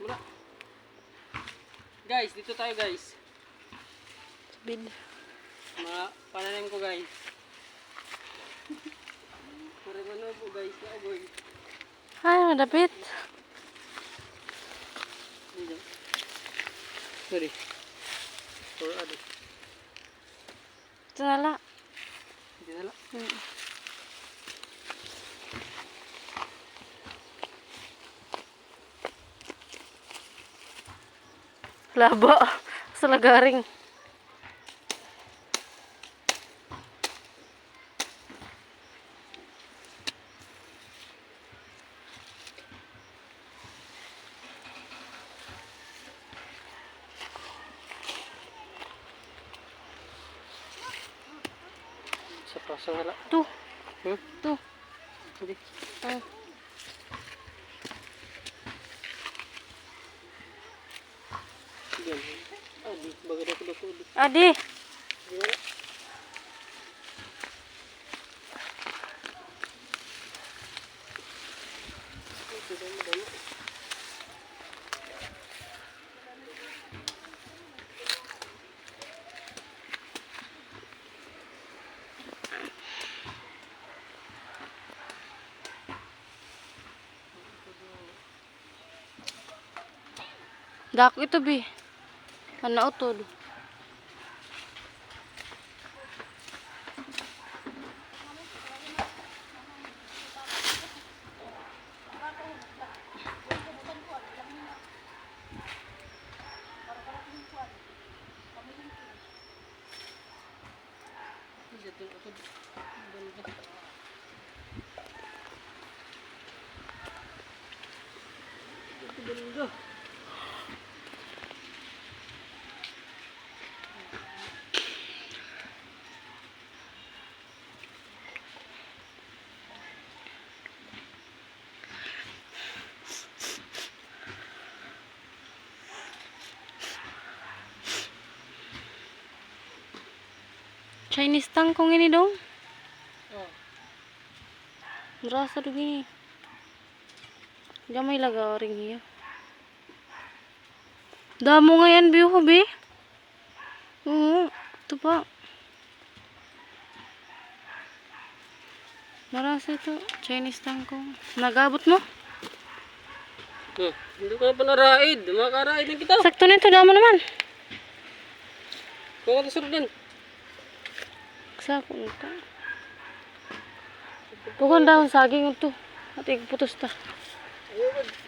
Muna. Guys, dito tayo guys. Bid. Mga pananim ko guys. Pare ano po guys, naogoy. Ay, madapit. Sorry. Or ano? Ito nala. Hindi na lang. Laba. Sa lagaring. Sa pasang hala. Tuh. Hmm? Tuh. Hindi. Sige. Adi, bagay na ko uli. Adi. Dako ito bi. Ano utod? Chinese tangkong ini dong. Oh. Berasa begini. Jamay laga ring hiya. Damo nga yan, biyo ko, bi. Oo, ito pa. Marasa ito. Chinese tangkong. Nagabot mo? Hindi ko na pa naraid. Makaraid din kita. Sakto nito, damo naman. Kung ito sunod din. Sakto nito. Bukan daw, saging ito. At ikuputos ta. Ayun.